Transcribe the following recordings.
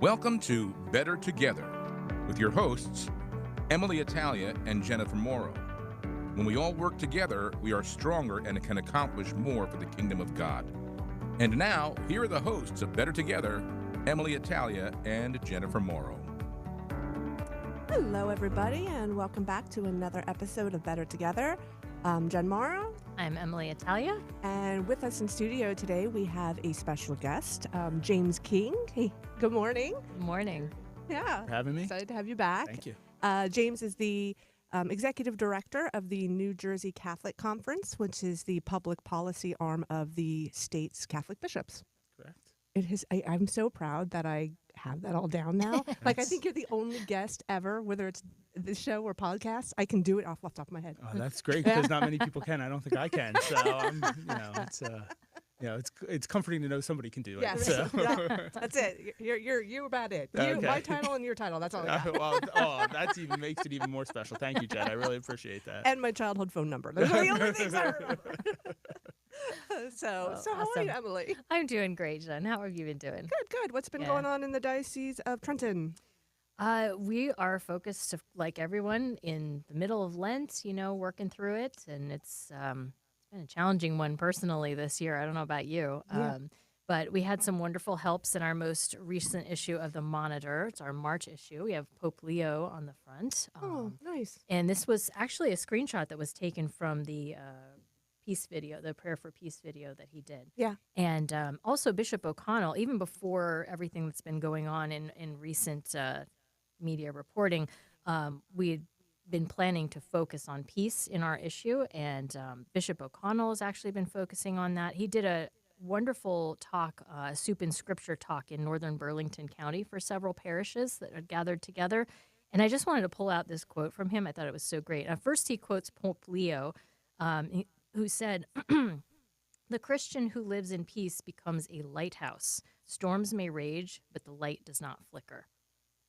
Welcome to Better Together with your hosts, Emily Italia and Jennifer Morrow. When we all work together, we are stronger and can accomplish more for the kingdom of God. And now, here are the hosts of Better Together, Emily Italia and Jennifer Morrow. Hello, everybody, and welcome back to another episode of Better Together. I'm Jen Morrow. I'm Emily Italia. And with us in studio today, we have a special guest, James King. Hey, good morning. Good morning. Yeah. For having me. Excited to have you back. Thank you. James is the executive director of the New Jersey Catholic Conference, which is the public policy arm of the state's Catholic bishops. Correct. It is. I'm so proud that I have that all down now. Like, I think you're the only guest ever, whether it's this show or podcast, I can do it off the top of my head. Oh, that's great because not many people can. I don't think I can. So it's comforting to know somebody can do it. Yes. So. Yeah, that's it. You're about it. Okay. My title and your title. That's all I got. That even makes it even more special. Thank you, Jen. I really appreciate that. And my childhood phone number. Those are the only things I remember. So how are awesome. you, Emily? I'm doing great, Jen. How have you been doing? Good. What's been Yeah. going on in the Diocese of Trenton? We are focused, like everyone, in the middle of Lent, working through it. And it's been a challenging one personally this year. I don't know about you. Yeah. But we had some wonderful helps in our most recent issue of the Monitor. It's our March issue. We have Pope Leo on the front. Nice. And this was actually a screenshot that was taken from the peace video, the Prayer for Peace video that he did. Yeah. And also Bishop O'Connell, even before everything that's been going on in recent media reporting, we had been planning to focus on peace in our issue, and Bishop O'Connell has actually been focusing on that. He did a wonderful talk, Soup and Scripture talk in northern Burlington County for several parishes that had gathered together. And I just wanted to pull out this quote from him. I thought it was so great. First, he quotes Pope Leo, who said, "The Christian who lives in peace becomes a lighthouse. Storms may rage, but the light does not flicker."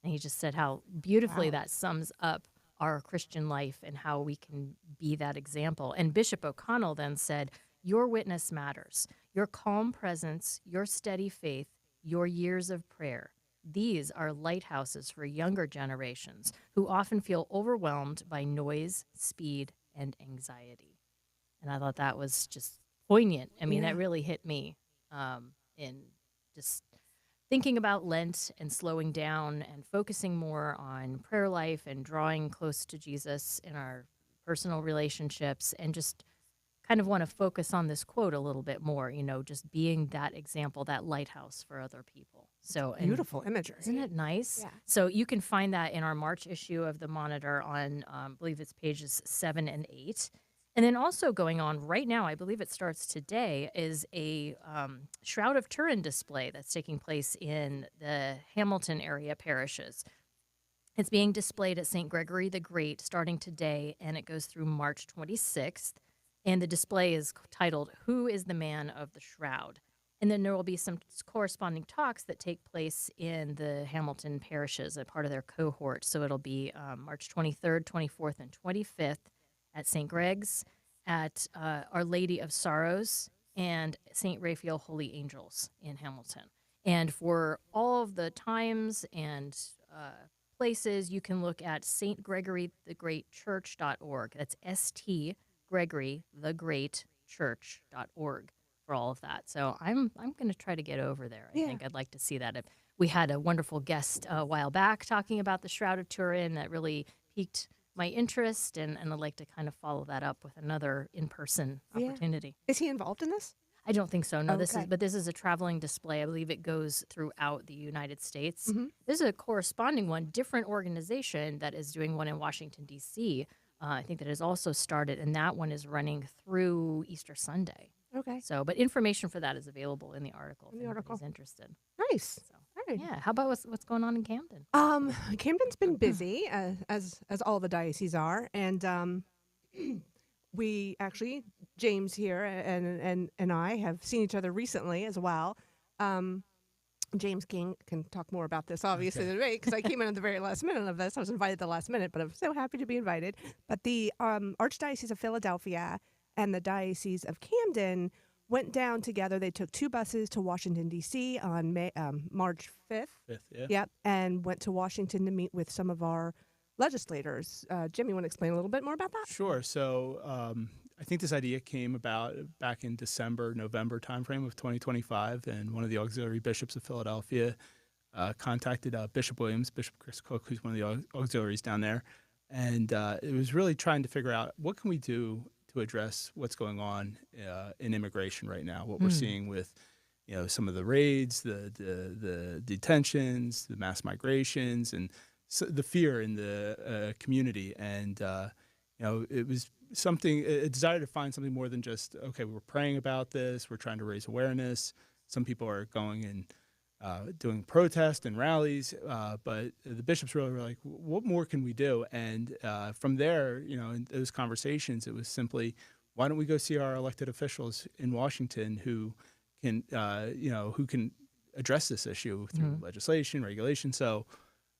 And he just said how beautifully that sums up our Christian life and how we can be that example. And Bishop O'Connell then said, "Your witness matters. Your calm presence, your steady faith, your years of prayer. These are lighthouses for younger generations who often feel overwhelmed by noise, speed, and anxiety." And I thought that was just poignant. I mean, that really hit me in just thinking about Lent and slowing down and focusing more on prayer life and drawing close to Jesus in our personal relationships, and just kind of want to focus on this quote a little bit more, just being that example, that lighthouse for other people. So Beautiful imagery. Isn't it nice? Yeah. So you can find that in our March issue of the Monitor on, I believe it's pages 7 and 8. And then also going on right now, I believe it starts today, is a Shroud of Turin display that's taking place in the Hamilton area parishes. It's being displayed at St. Gregory the Great starting today, and it goes through March 26th. And the display is titled, "Who is the Man of the Shroud?" And then there will be some corresponding talks that take place in the Hamilton parishes, a part of their cohort. So it'll be March 23rd, 24th, and 25th at St. Greg's, at Our Lady of Sorrows, and St. Raphael Holy Angels in Hamilton. And for all of the times and places, you can look at stgregorythegreatchurch.org. That's stgregorythegreatchurch.org for all of that. So I'm going to try to get over there. I think I'd like to see that. We had a wonderful guest a while back talking about the Shroud of Turin that really piqued my interest, and I'd like to kind of follow that up with another in-person opportunity. Is he involved in this? I don't think so. No, Okay. this is a traveling display. I believe it goes throughout the United States. Mm-hmm. There's a corresponding one, different organization that is doing one in Washington, D.C. I think that has also started, and that one is running through Easter Sunday. Okay. So, but information for that is available in the article if anybody's interested. Nice. So, All right. yeah. How about what's going on in Camden? Camden's been busy, as all the dioceses are, and we actually, James here and I have seen each other recently as well. James King can talk more about this, obviously, than me, because I came in at the very last minute of this. I was invited at the last minute, but I'm so happy to be invited. But the Archdiocese of Philadelphia and the Diocese of Camden went down together. They took 2 buses to Washington, D.C. on March 5th. Yeah. Yep, and went to Washington to meet with some of our legislators. Jim, you want to explain a little bit more about that? Sure. So I think this idea came about back in November timeframe of 2025, and one of the auxiliary bishops of Philadelphia contacted Bishop Williams, Bishop Chris Cook, who's one of the auxiliaries down there, and it was really trying to figure out what can we do to address what's going on in immigration right now, what we're seeing with some of the raids, the detentions, the mass migrations, and so the fear in the community. And it was a desire to find something more than just, okay, we're praying about this, we're trying to raise awareness. Some people are going and doing protests and rallies, but the bishops really were like, what more can we do? And from there, in those conversations, it was simply, why don't we go see our elected officials in Washington who can address this issue through legislation, regulation. So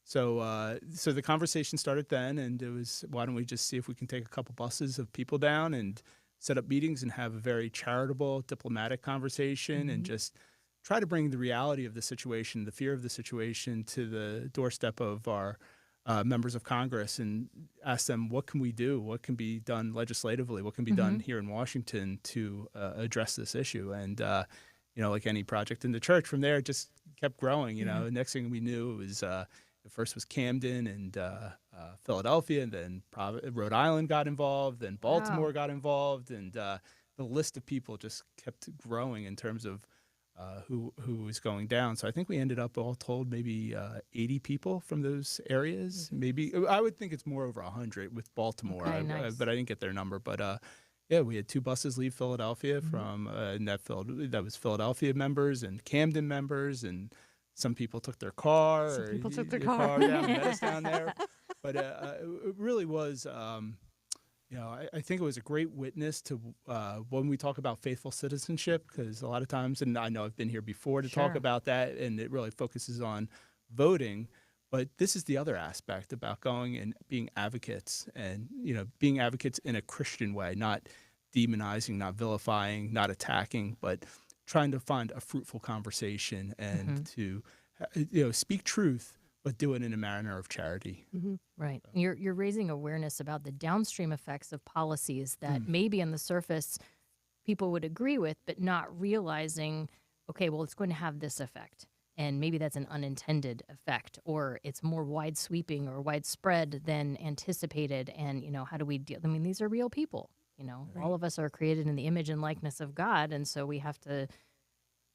the conversation started then, and it was, why don't we just see if we can take a couple buses of people down and set up meetings and have a very charitable, diplomatic conversation and just try to bring the reality of the situation, the fear of the situation, to the doorstep of our members of Congress and ask them, what can we do? What can be done legislatively? What can be done here in Washington to address this issue? And, like any project in the church, from there it just kept growing. Next thing we knew, it was first was Camden and Philadelphia, and then Rhode Island got involved, then Baltimore got involved, and the list of people just kept growing in terms of who was going down. So I think we ended up, all told, maybe 80 people from those areas. Maybe I would think it's more over 100 with Baltimore, Okay, nice. but I didn't get their number. But we had 2 buses leave Philadelphia from that was Philadelphia members and Camden members, and some people took their car. Some people took their car car. down, met us down there. But it really was. I think it was a great witness to when we talk about faithful citizenship, because a lot of times, and I know I've been here before to talk Sure. about that, and it really focuses on voting. But this is the other aspect about going and being advocates, and being advocates in a Christian way, not demonizing, not vilifying, not attacking, but trying to find a fruitful conversation and to speak truth, but do it in a manner of charity. Right. You're raising awareness about the downstream effects of policies that maybe on the surface people would agree with, but not realizing, okay, well, it's going to have this effect. And maybe that's an unintended effect, or it's more wide sweeping or widespread than anticipated. And, how do we deal? I mean, these are real people, all of us are created in the image and likeness of God. And so we have to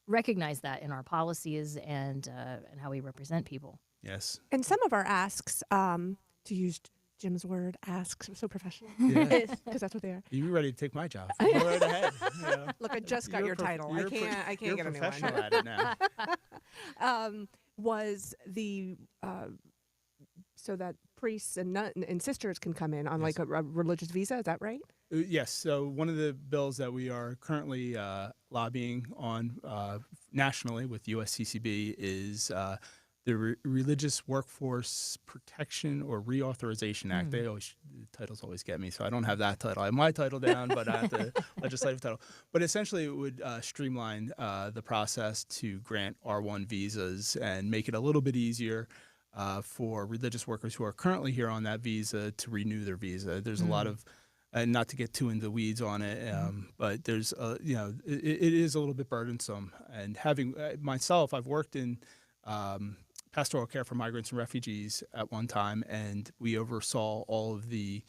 recognize that in our policies and how we represent people. Yes. And some of our asks, to use Jim's word, asks, so professional, Yeah. because that's what they are. You ready to take my job? Go right ahead. Look, I just got You're your title. I can't you're get a new professional one. at it now. Was the so that priests and sisters can come in on like a religious visa? Is that right? Yes. So one of the bills that we are currently lobbying on nationally with USCCB is the Religious Workforce Protection or Reauthorization Act. The titles always get me, so I don't have that title. I have my title down, but I have the legislative title. But essentially, it would streamline the process to grant R1 visas and make it a little bit easier for religious workers who are currently here on that visa to renew their visa. There's a lot of, and not to get too into the weeds on it, but there's, it is a little bit burdensome. And having myself, I've worked in pastoral care for migrants and refugees at one time, and we oversaw all of the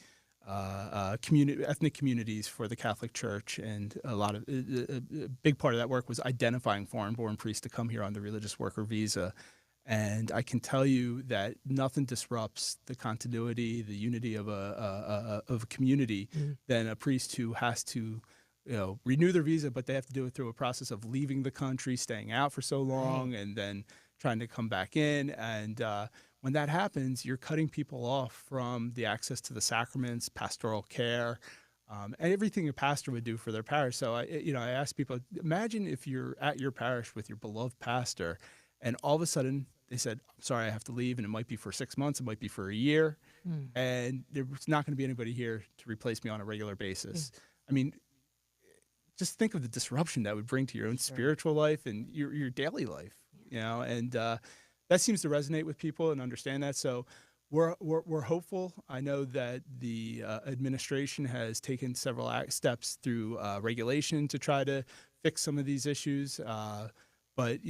ethnic communities for the Catholic Church, and a big part of that work was identifying foreign-born priests to come here on the religious worker visa. And I can tell you that nothing disrupts the continuity, the unity of a community than a priest who has to renew their visa, but they have to do it through a process of leaving the country, staying out for so long, and then trying to come back in. And when that happens, you're cutting people off from the access to the sacraments, pastoral care, and everything a pastor would do for their parish. So I ask people, imagine if you're at your parish with your beloved pastor, and all of a sudden they said, I'm sorry, I have to leave, and it might be for 6 months, it might be for a year, and there's not going to be anybody here to replace me on a regular basis. I mean, just think of the disruption that would bring to your own spiritual life and your daily life, and that seems to resonate with people and understand that. So we're hopeful. I know that the administration has taken several steps through regulation to try to fix some of these issues. But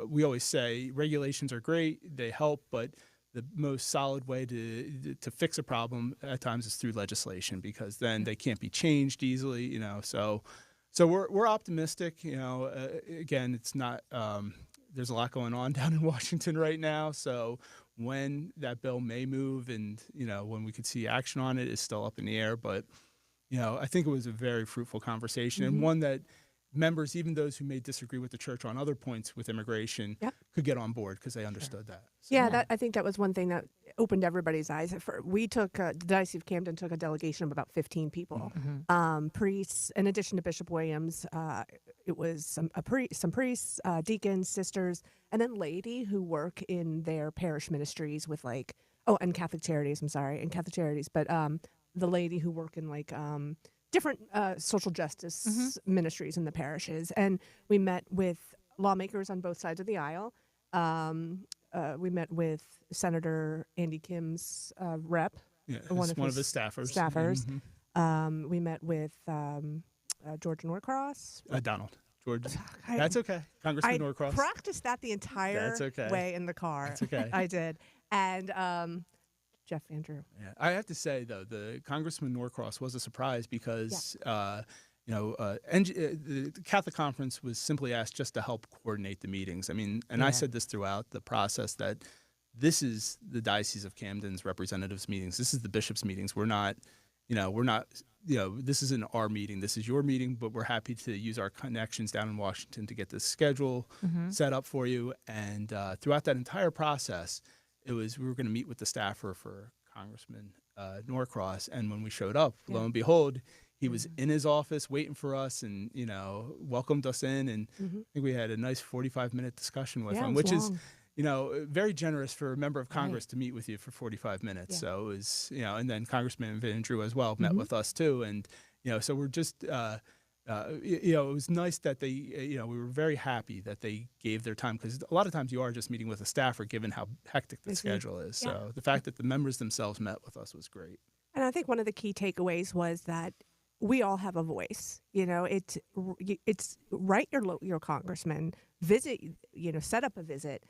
we always say regulations are great; they help, but the most solid way to fix a problem at times is through legislation, because then they can't be changed easily. So we're optimistic. Again, it's not. There's a lot going on down in Washington right now. So when that bill may move and, when we could see action on it is still up in the air. But, I think it was a very fruitful conversation, and one that members, even those who may disagree with the church on other points with immigration, could get on board because they understood that. So, Yeah, I think that was one thing that opened everybody's eyes. We took, the Diocese of Camden took a delegation of about 15 people, priests, in addition to Bishop Williams. It was some priests, deacons, sisters, and then laity who work in their parish ministries with and Catholic Charities, but the lady who work in different social justice ministries in the parishes. And we met with lawmakers on both sides of the aisle. We met with Senator Andy Kim's rep, one of his staffers. We met with George Norcross. Donald. George. That's okay. Congressman Norcross. I practiced that the entire way in the car. That's okay. I did. And Jeff Andrew. Yeah, I have to say, though, the Congressman Norcross was a surprise because, the Catholic Conference was simply asked just to help coordinate the meetings. I mean, and I said this throughout the process, that this is the Diocese of Camden's representatives meetings. This is the bishops' meetings. We're not, this isn't our meeting. This is your meeting, but we're happy to use our connections down in Washington to get this schedule set up for you. And throughout that entire process, we were going to meet with the staffer for Congressman Norcross, and when we showed up, lo and behold, he was in his office waiting for us, and welcomed us in, and I think we had a nice 45-minute discussion with him, which is very generous for a member of Congress to meet with you for 45 minutes. So it was, and then Congressman Van Drew as well met with us too, and so we're just. It was nice that they, we were very happy that they gave their time, because a lot of times you are just meeting with a staffer given how hectic the schedule is. So the fact that the members themselves met with us was great. And I think one of the key takeaways was that we all have a voice. It's write your congressman, visit, set up a visit.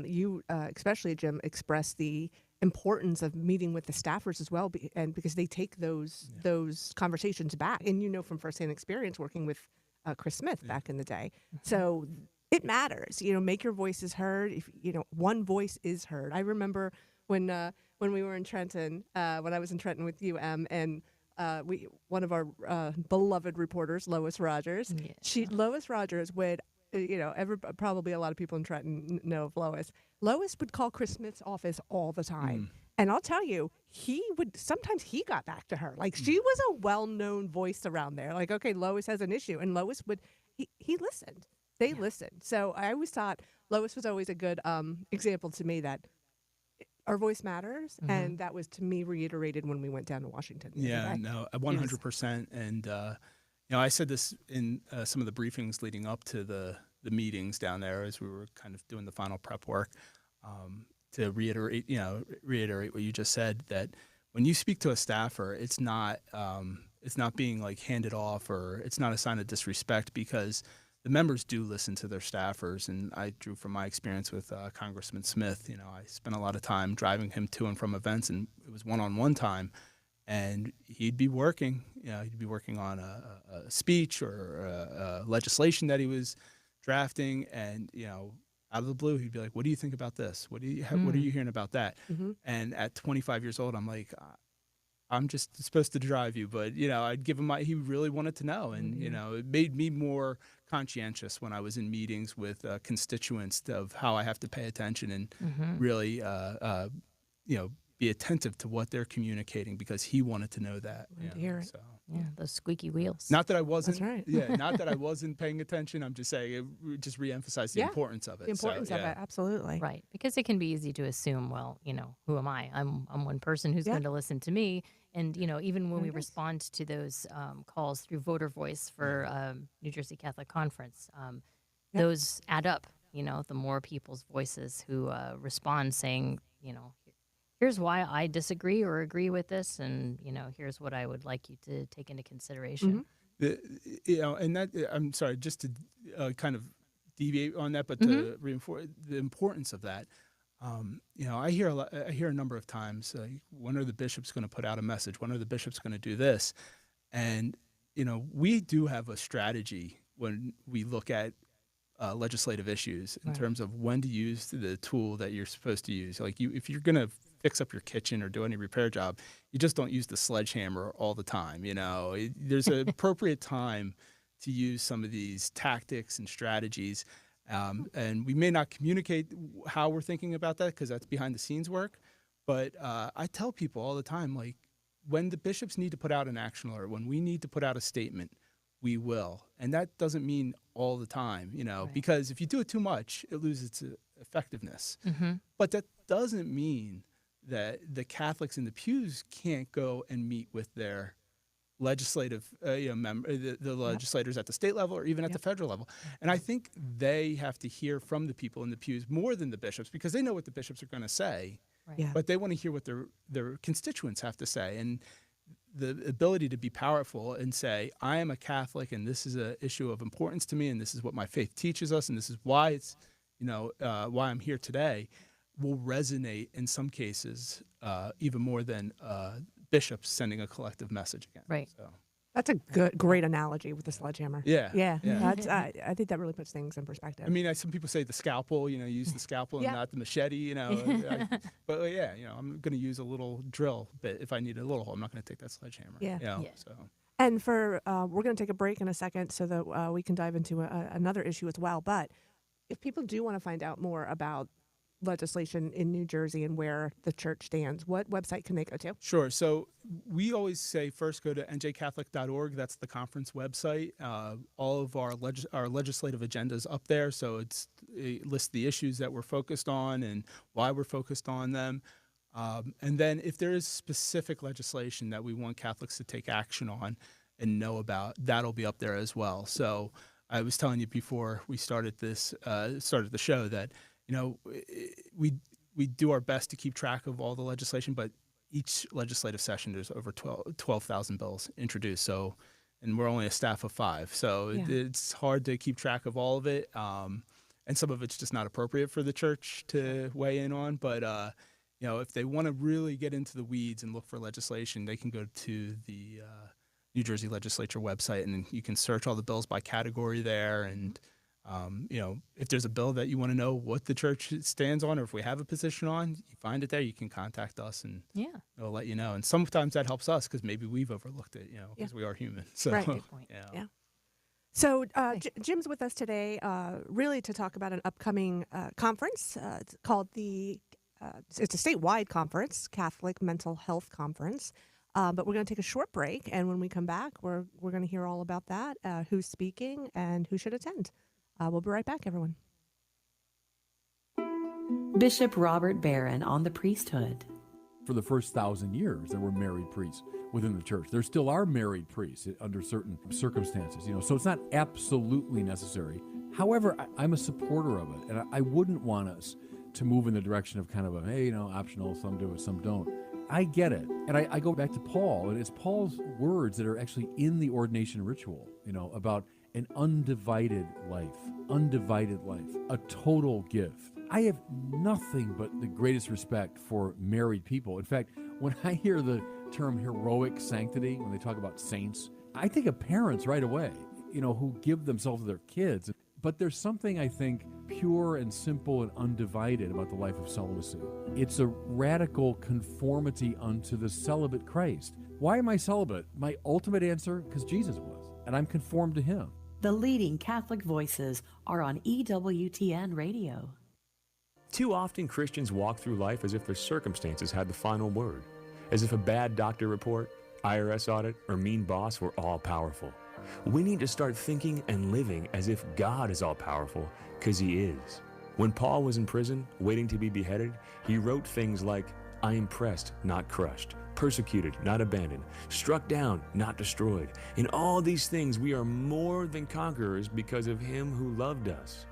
You, especially Jim, expressed the importance of meeting with the staffers as well, and because they take those conversations back, and from firsthand experience working with Chris Smith back in the day. So it matters. Make your voices heard. If one voice is heard. I remember when we were in Trenton, when I was in Trenton with you, and one of our beloved reporters, Lois Rogers. Lois Rogers would. Probably a lot of people in Trenton know of Lois. Lois would call Chris Smith's office all the time. And I'll tell you, sometimes he got back to her. She was a well-known voice around there. Okay, Lois has an issue. And Lois he listened. They listened. So I always thought Lois was always a good example to me that our voice matters. And that was, to me, reiterated when we went down to Washington. Yeah, no, 100%. And, I said this in some of the briefings leading up to the meetings down there as we were kind of doing the final prep work, to reiterate what you just said, that when you speak to a staffer, it's not being handed off, or it's not a sign of disrespect, because the members do listen to their staffers. And I drew from my experience with Congressman Smith. I spent a lot of time driving him to and from events, and it was one-on-one time. And he'd be working, on a speech or legislation that he was drafting, and out of the blue, he'd be like, "What do you think about this? What are you hearing about that?" And at 25 years old, I'm like, "I'm just supposed to drive you," but I'd give him he really wanted to know, and it made me more conscientious when I was in meetings with constituents of how I have to pay attention and really, be attentive to what they're communicating, because he wanted to know that. Hear it. So. Yeah, those squeaky wheels. Not that I wasn't, right. yeah, not that I wasn't paying attention. I'm just saying, just reemphasize the Yeah, importance of it. The importance So, of it, absolutely. Right, because it can be easy to assume, well, who am I? I'm one person who's Yeah. going to listen to me. And, even when There we it is. respond to those calls through Voter Voice for New Jersey Catholic Conference, Yep. those add up, the more people's voices who respond saying, here's why I disagree or agree with this, and, here's what I would like you to take into consideration. And that, I'm sorry, just to kind of deviate on that, but Mm-hmm. to reinforce the importance of that. I hear a number of times, when are the bishops going to put out a message? When are the bishops going to do this? And we do have a strategy when we look at legislative issues in Right. terms of when to use the tool that you're supposed to use. Like if you're going to fix up your kitchen or do any repair job, you just don't use the sledgehammer all the time. There's an appropriate time to use some of these tactics and strategies. And we may not communicate how we're thinking about that because that's behind the scenes work. But I tell people all the time, like, when the bishops need to put out an action alert, when we need to put out a statement, we will. And that doesn't mean all the time, Right. because if you do it too much, it loses its effectiveness. Mm-hmm. But that doesn't mean that the Catholics in the pews can't go and meet with their legislative, the legislators at the state level or even at the federal level. And I think they have to hear from the people in the pews more than the bishops because they know what the bishops are going to say, Right. Yeah. but they want to hear what their constituents have to say. And the ability to be powerful and say, I am a Catholic and this is an issue of importance to me and this is what my faith teaches us and this is why it's, why I'm here today, will resonate in some cases even more than bishops sending a collective message again. Right. So, That's a great analogy with the sledgehammer. yeah. Yeah. Yeah. That's, I think that really puts things in perspective. I mean, some people say the scalpel, use the scalpel and Yeah. not the machete, but yeah, I'm going to use a little drill bit if I need a little hole. I'm not going to take that sledgehammer. Yeah. Yeah. So. And we're going to take a break in a second so that we can dive into another issue as well. But if people do want to find out more about legislation in New Jersey and where the church stands, what website can they go to? Sure. So we always say first go to njcatholic.org. That's the conference website. All of our legislative agendas up there. So it lists the issues that we're focused on and why we're focused on them. And then if there is specific legislation that we want Catholics to take action on and know about, that'll be up there as well. So I was telling you before we started the show that we do our best to keep track of all the legislation, but each legislative session there's over 12,000 bills introduced. So, and we're only a staff of 5, so Yeah. it's hard to keep track of all of it. And some of it's just not appropriate for the church to weigh in on. But if they want to really get into the weeds and look for legislation, they can go to the New Jersey Legislature website, and you can search all the bills by category there. And if there's a bill that you want to know what the church stands on, or if we have a position on, you find it there. You can contact us, and Yeah. it'll let you know. And sometimes that helps us because maybe we've overlooked it, because we are human. So, Right. Good point. Yeah. So Jim's with us today, really to talk about an upcoming conference. It's called it's a statewide conference, Catholic Mental Health Conference. But we're going to take a short break, and when we come back, we're going to hear all about that, who's speaking and who should attend. We'll be right back, everyone. Bishop Robert Barron on the priesthood. For the first 1,000 years, there were married priests within the church. There still are married priests under certain circumstances, so it's not absolutely necessary. However, I'm a supporter of it, and I wouldn't want us to move in the direction of kind of optional, some do it, some don't. I get it. And I go back to Paul, and it's Paul's words that are actually in the ordination ritual, about an undivided life, a total gift. I have nothing but the greatest respect for married people. In fact, when I hear the term heroic sanctity, when they talk about saints, I think of parents right away, who give themselves to their kids. But there's something, I think, pure and simple and undivided about the life of celibacy. It's a radical conformity unto the celibate Christ. Why am I celibate? My ultimate answer, because Jesus was, and I'm conformed to him. The leading Catholic voices are on EWTN Radio. Too often Christians walk through life as if their circumstances had the final word, as if a bad doctor report, IRS audit, or mean boss were all powerful. We need to start thinking and living as if God is all powerful, because He is. When Paul was in prison, waiting to be beheaded, he wrote things like, I am pressed, not crushed, persecuted, not abandoned, struck down, not destroyed. In all these things we are more than conquerors because of Him who loved us.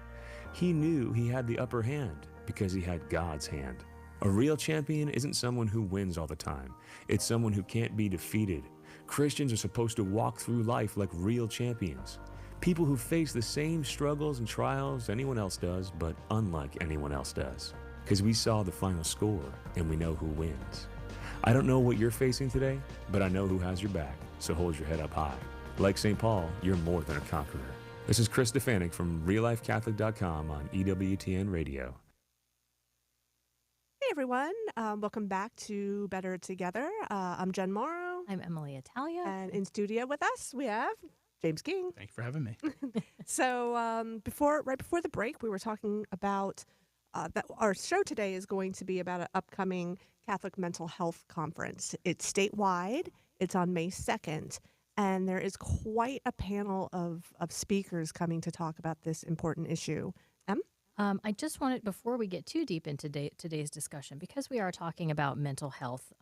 He knew he had the upper hand because he had God's hand. A real champion isn't someone who wins all the time. It's someone who can't be defeated. Christians are supposed to walk through life like real champions. People who face the same struggles and trials anyone else does, but unlike anyone else does. Because we saw the final score and we know who wins. I don't know what you're facing today, but I know who has your back, so hold your head up high. Like St. Paul, you're more than a conqueror. This is Chris Stefanik from reallifecatholic.com on EWTN Radio. Hey everyone, welcome back to Better Together. I'm Jen Morrow, I'm Emily Italia. and in studio with us we have James King. Thank you for having me. So right before the break, we were talking about that our show today is going to be about an upcoming Catholic Mental Health Conference. It's statewide. It's on May 2nd. And there is quite a panel of speakers coming to talk about this important issue. I just wanted, before we get too deep into today's discussion, because we are talking about mental health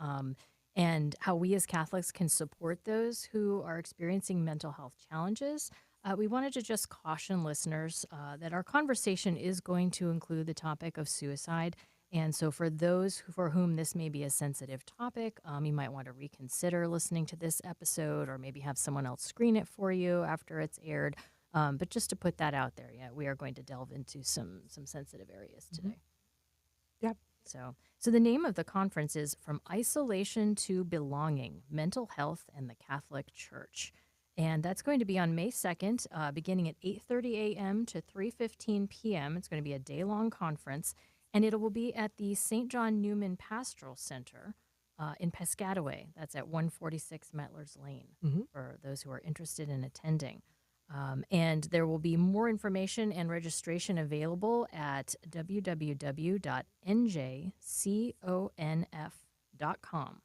and how we as Catholics can support those who are experiencing mental health challenges, we wanted to just caution listeners that our conversation is going to include the topic of suicide. And so for those for whom this may be a sensitive topic, you might want to reconsider listening to this episode or maybe have someone else screen it for you after it's aired. But just to put that out there, we are going to delve into some sensitive areas today. Yep. So the name of the conference is From Isolation to Belonging, Mental Health and the Catholic Church. And that's going to be on May 2nd, beginning at 8:30 a.m. to 3:15 p.m. It's going to be a day-long conference, and it will be at the St. John Newman Pastoral Center in Piscataway. That's at 146 Metlers Lane for those who are interested in attending. And there will be more information and registration available at www.njconf.com.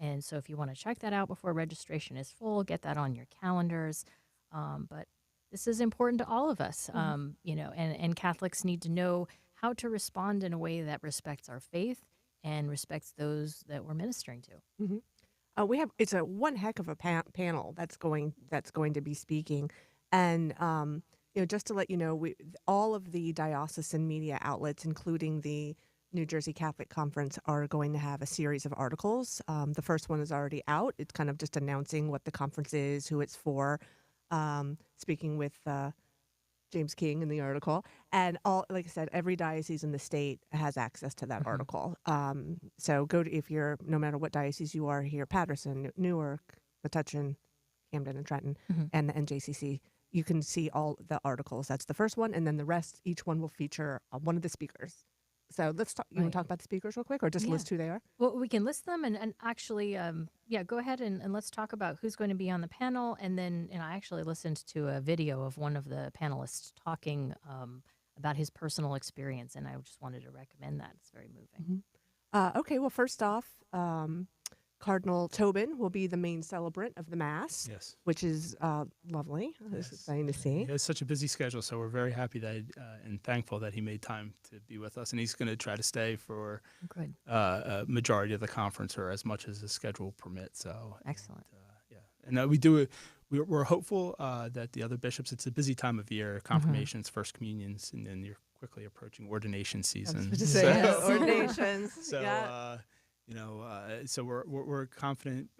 And so if you want to check that out before registration is full, get that on your calendars. But this is important to all of us, and Catholics need to know how to respond in a way that respects our faith and respects those that we're ministering to. It's a one heck of a panel that's going to be speaking, and just to let you know, all of the diocesan media outlets, including the New Jersey Catholic Conference, are going to have a series of articles. The first one is already out. It's kind of just announcing what the conference is, who it's for, speaking with James King in the article, and like I said, every diocese in the state has access to that article. So no matter what diocese you are here, Patterson, Newark, Metuchen, Camden, and Trenton, and the NJCC, you can see all the articles. That's the first one, and then the rest, each one will feature one of the speakers. So let's talk. You want to talk about the speakers real quick, or just list who they are? Well, we can list them, and actually, go ahead and let's talk about who's going to be on the panel. And then, I actually listened to a video of one of the panelists talking about his personal experience, and I just wanted to recommend that. It's very moving. Okay, well, first off, Cardinal Tobin will be the main celebrant of the Mass, Yes. which is lovely. It's exciting to see. He has such a busy schedule, so we're very happy that and thankful that he made time to be with us. And he's going to try to stay for Good. a majority of the conference, or as much as his schedule permits. So Excellent. We're hopeful that the other bishops. It's a busy time of year: confirmations, first communions, and then you're quickly approaching ordination season. Ordinations. So, yeah. So we're confident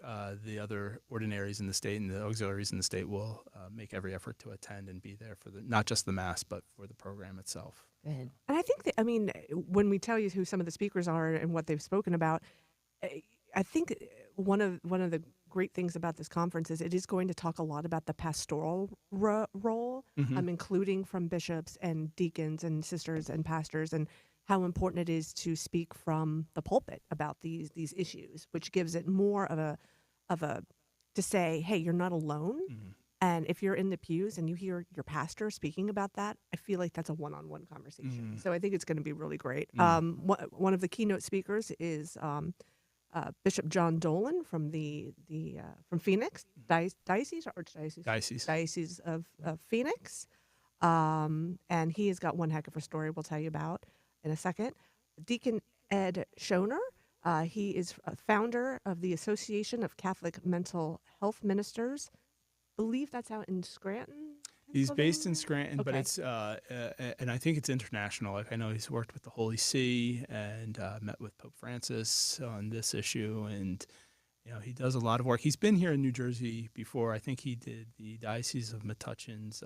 the other ordinaries in the state and the auxiliaries in the state will make every effort to attend and be there for not just the Mass, but for the program itself. Good. And I think when we tell you who some of the speakers are and what they've spoken about, I think one of the great things about this conference is it is going to talk a lot about the pastoral role, including from bishops and deacons and sisters and pastors, and how important it is to speak from the pulpit about these issues, which gives it more of a to say, hey, you're not alone. And if you're in the pews and you hear your pastor speaking about that, I feel like that's a one-on-one conversation. So I think it's going to be really great. One of the keynote speakers is Bishop John Dolan from from Phoenix Diocese or Archdiocese Diocese. of Phoenix, and he has got one heck of a story we'll tell you about in a second. Deacon Ed Schoner, he is a founder of the Association of Catholic Mental Health Ministers. Believe that's out in Scranton. He's based in Pennsylvania? Scranton, but Okay. it's and I think it's international. Like I know he's worked with the Holy See and met with Pope Francis on this issue, and he does a lot of work. He's been here in New Jersey before. I think he did the Diocese of Metuchen's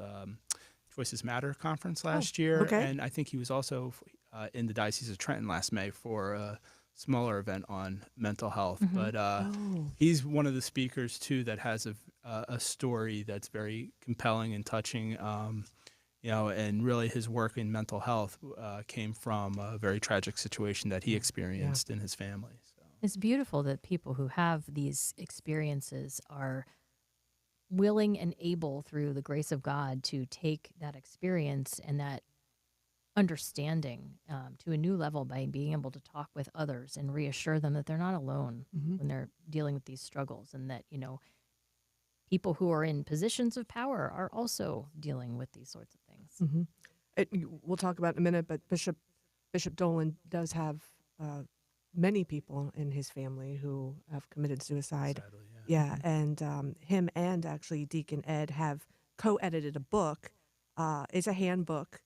Choices Matter conference last year, okay. and I think he was also in the Diocese of Trenton last May for a smaller event on mental health. But he's one of the speakers too that has a story that's very compelling and touching. And really his work in mental health came from a very tragic situation that he experienced in his family. So. It's beautiful that people who have these experiences are willing and able, through the grace of God, to take that experience and that understanding to a new level by being able to talk with others and reassure them that they're not alone when they're dealing with these struggles, and that, people who are in positions of power are also dealing with these sorts of things. We'll talk about it in a minute, but Bishop Dolan does have many people in his family who have committed suicide. Sadly, Yeah, and him and actually Deacon Ed have co-edited a book. It's a handbook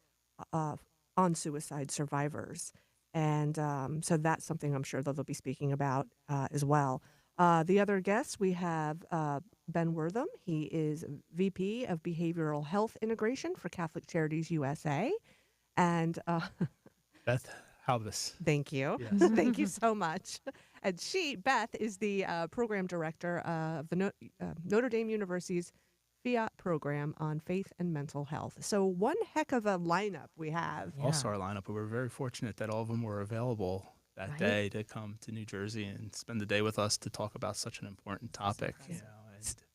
on suicide survivors, and so that's something I'm sure that they'll be speaking about as well. The other guests, we have Ben Wortham. He is VP of Behavioral Health Integration for Catholic Charities USA, and Beth Halbus. thank you. Yes. Thank you so much. And Beth, is the program director of the Notre Dame University's FIAT program on faith and mental health. So one heck of a lineup we have. All-star lineup, but we're very fortunate that all of them were available that day to come to New Jersey and spend the day with us to talk about such an important topic.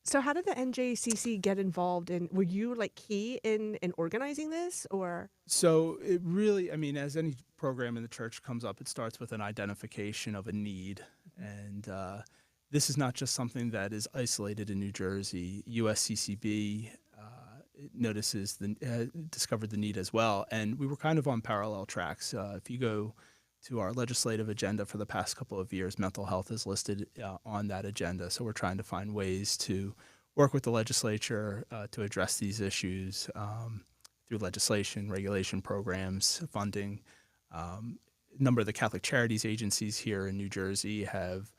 So how did the NJCC get involved in? Were you key in organizing this, or? So it really, as any program in the church comes up, it starts with an identification of a need. And this is not just something that is isolated in New Jersey. USCCB discovered the need as well. And we were kind of on parallel tracks. If you go to our legislative agenda for the past couple of years, mental health is listed on that agenda. So we're trying to find ways to work with the legislature to address these issues through legislation, regulation programs, funding. A number of the Catholic Charities agencies here in New Jersey have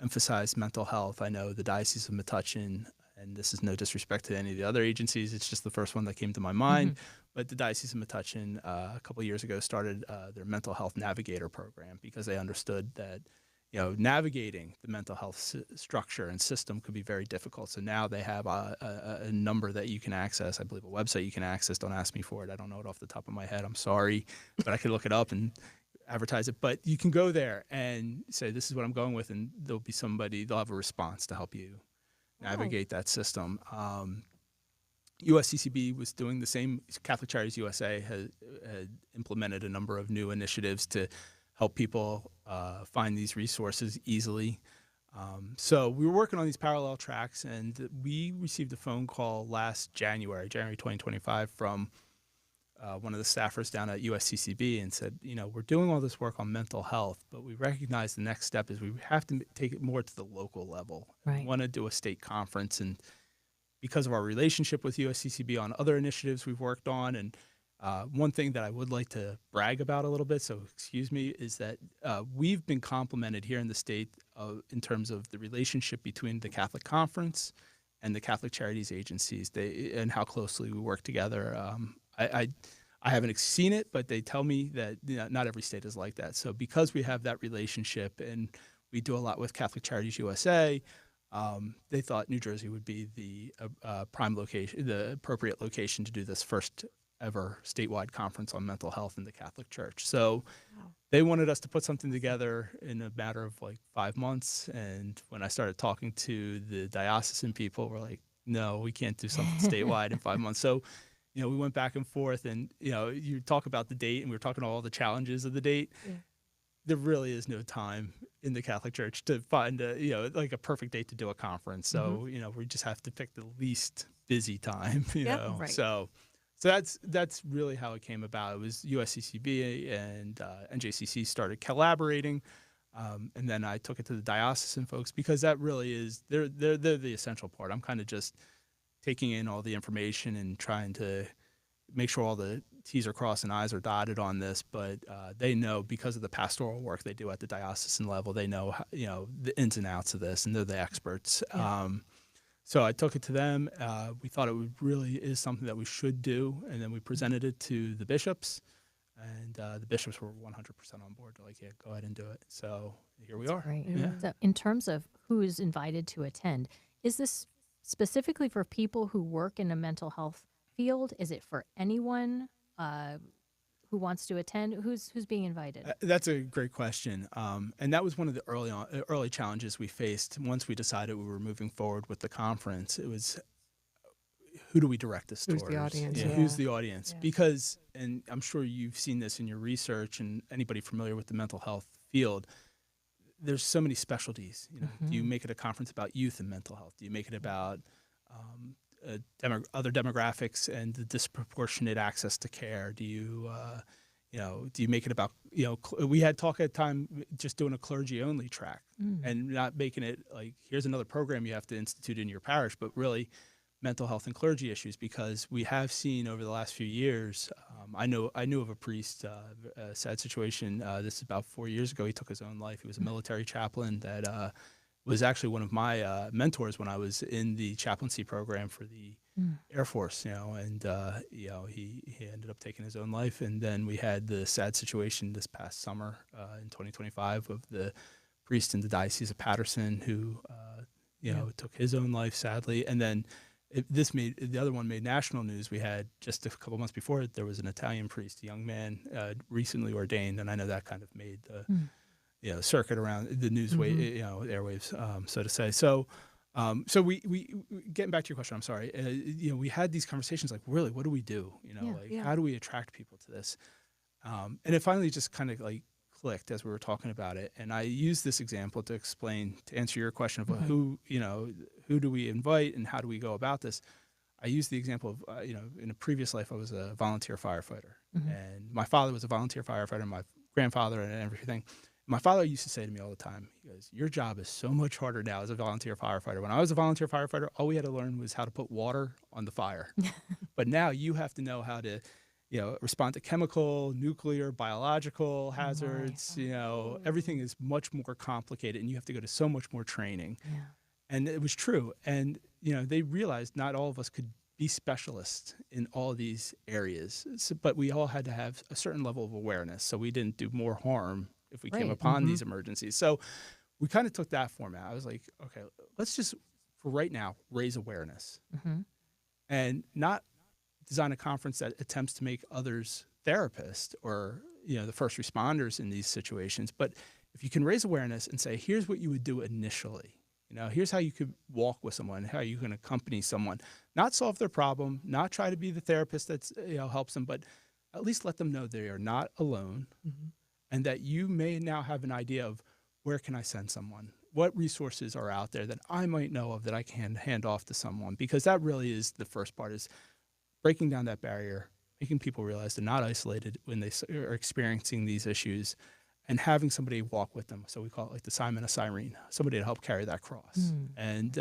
emphasized mental health. I know the Diocese of Metuchen, and this is no disrespect to any of the other agencies, it's just the first one that came to my mind, but the Diocese of Metuchen a couple of years ago started their mental health navigator program because they understood that navigating the mental health structure and system could be very difficult. So now they have a number that you can access. I believe a website you can access. Don't ask me for it. I don't know it off the top of my head. I'm sorry, but I could look it up and advertise it. But you can go there and say, this is what I'm going with, and there'll be somebody, they'll have a response to help you navigate that system. USCCB was doing the same. Catholic Charities USA had implemented a number of new initiatives to help people find these resources easily. So we were working on these parallel tracks, and we received a phone call last January 2025, from one of the staffers down at USCCB and said, we're doing all this work on mental health, but we recognize the next step is we have to take it more to the local level. Right. We want to do a state conference, and because of our relationship with USCCB on other initiatives we've worked on, and one thing that I would like to brag about a little bit, so excuse me, is that we've been complimented here in the state in terms of the relationship between the Catholic Conference and the Catholic Charities agencies, and how closely we work together. I haven't seen it, but they tell me that not every state is like that. So because we have that relationship and we do a lot with Catholic Charities USA, they thought New Jersey would be the prime location, the appropriate location to do this first ever statewide conference on mental health in the Catholic Church. So they wanted us to put something together in a matter of 5 months. And when I started talking to the diocesan people, we're like, no, we can't do something statewide in 5 months. So, we went back and forth, and, you talk about the date, and we were talking all the challenges of the date. Yeah. there really is no time in the Catholic Church to find like a perfect date to do a conference. So we just have to pick the least busy time. Yep. Know. Right. So that's really how it came about. It was USCCB and NJCC started collaborating, and then I took it to the diocesan folks because that really is they're the essential part. I'm kind of just taking in all the information and trying to make sure all the T's are crossed and I's are dotted on this, but they know because of the pastoral work they do at the diocesan level, they know the ins and outs of this, and they're the experts. Yeah. So I took it to them. We thought it really is something that we should do, and then we presented it to the bishops, and the bishops were 100% on board. They're like, yeah, go ahead and do it. So here we are. Great. Yeah. So in terms of who is invited to attend, is this specifically for people who work in a mental health field? Is it for anyone who wants to attend? Who's being invited? That's a great question, and that was one of the early challenges we faced once we decided we were moving forward with the conference. It was, who do we direct this Who's towards? the audience? Yeah. Who's the audience? Yeah. Because, and I'm sure you've seen this in your research, and anybody familiar with the mental health field, there's so many specialties. Do you make it a conference about youth and mental health? Do you make it about other demographics and the disproportionate access to care? Do you, do you make it about, we had talk at the time just doing a clergy only track and not making it like, here's another program you have to institute in your parish, but really mental health and clergy issues, because we have seen over the last few years, I knew of a priest, a sad situation. This is about 4 years ago. He took his own life. He was a military chaplain that was actually one of my mentors when I was in the chaplaincy program for the Air Force, and he ended up taking his own life. And then we had the sad situation this past summer in 2025 of the priest in the Diocese of Patterson who, took his own life, sadly. And then the other one made national news. We had just a couple months before it, there was an Italian priest, a young man, recently ordained, and I know that kind of made the circuit around the news airwaves, so to say. So we getting back to your question, I'm sorry. We had these conversations like, really, what do we do? How do we attract people to this? And it finally just kind of like clicked as we were talking about it. And I used this example to answer your question of who do we invite and how do we go about this? I used the example of, in a previous life, I was a volunteer firefighter, and my father was a volunteer firefighter, my grandfather and everything. My father used to say to me all the time, he goes, your job is so much harder now as a volunteer firefighter. When I was a volunteer firefighter, all we had to learn was how to put water on the fire. But now you have to know how to, respond to chemical, nuclear, biological hazards. Everything is much more complicated, and you have to go to so much more training. Yeah. And it was true. And, they realized not all of us could be specialists in all these areas, but we all had to have a certain level of awareness so we didn't do more harm if we came upon these emergencies. So we kind of took that format. I was like, okay, let's just, for right now, raise awareness and not design a conference that attempts to make others therapists or, the first responders in these situations. But if you can raise awareness and say, here's what you would do initially, here's how you could walk with someone, how you can accompany someone, not solve their problem, not try to be the therapist that's, helps them, but at least let them know they are not alone. And that you may now have an idea of where can I send someone? What resources are out there that I might know of that I can hand off to someone? Because that really is the first part, is breaking down that barrier, making people realize they're not isolated when they are experiencing these issues, and having somebody walk with them. So we call it like the Simon of Cyrene, somebody to help carry that cross. And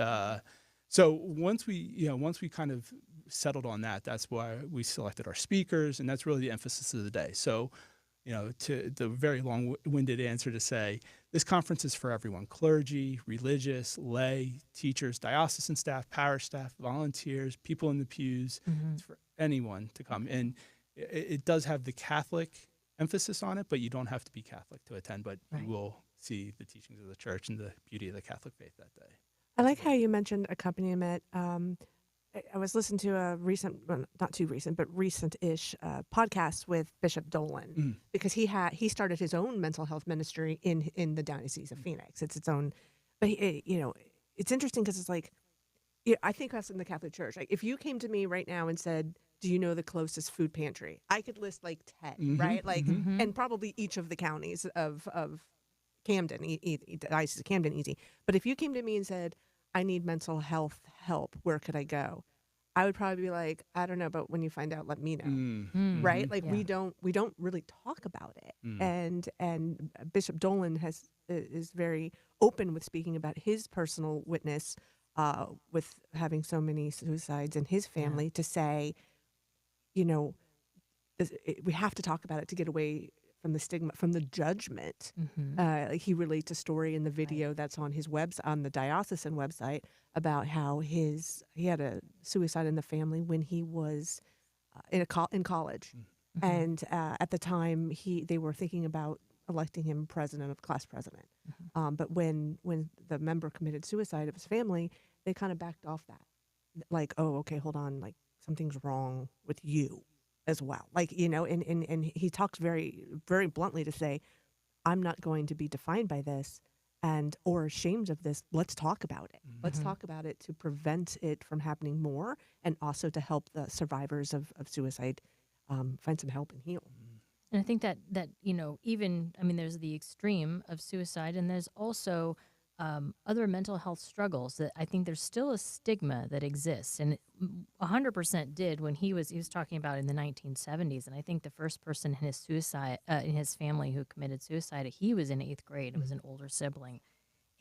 so once we kind of settled on that, that's why we selected our speakers, and that's really the emphasis of the day. So to the very long-winded answer to say, this conference is for everyone: clergy, religious, lay, teachers, diocesan staff, parish staff, volunteers, people in the pews. It's for anyone to come. And it does have the Catholic emphasis on it, but you don't have to be Catholic to attend, but you will see the teachings of the church and the beauty of the Catholic faith that day. I like how you mentioned accompaniment. I was listening to a recent, well, not too recent, but recent-ish podcast with Bishop Dolan, because he started his own mental health ministry in the Diocese of Phoenix. It's its own, but it's interesting because it's like, I think us in the Catholic Church, like if you came to me right now and said, do you know the closest food pantry? I could list like 10, right? Like, and probably each of the counties of Camden, Diocese of Camden, easy. But if you came to me and said, I need mental health help, where could I go? I would probably be like, I don't know, but when you find out, let me know. Right? Like Yeah. we don't really talk about it. And Bishop Dolan is very open with speaking about his personal witness with having so many suicides in his family to say, you know, we have to talk about it to get away from the stigma, from the judgment. Like he relates a story in the video that's on his on the diocesan website about how he had a suicide in the family when he was in college, and at the time they were thinking about electing him class president. But when the member committed suicide of his family, they kind of backed off that, like, oh, okay, hold on, like something's wrong with you as well. Like, you know, and he talks very, very bluntly to say, I'm not going to be defined by this or ashamed of this. Let's talk about it. Let's talk about it to prevent it from happening more, and also to help the survivors of suicide find some help and heal. And I think that you know, even, I mean, there's the extreme of suicide, and there's also other mental health struggles that I think there's still a stigma that exists, and it 100% did when he was talking about in the 1970s. And I think the first person in his family who committed suicide, he was in 8th grade. It was an older sibling,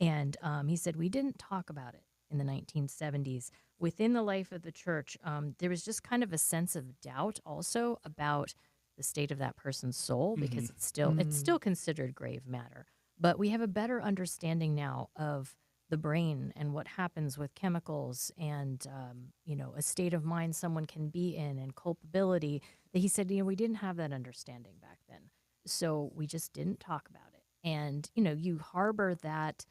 and he said we didn't talk about it in the 1970s. Within the life of the church, there was just kind of a sense of doubt also about the state of that person's soul, because it's still considered grave matter. But we have a better understanding now of the brain and what happens with chemicals and, you know, a state of mind someone can be in and culpability, that he said, you know, we didn't have that understanding back then. So we just didn't talk about it. And, you know, you harbor that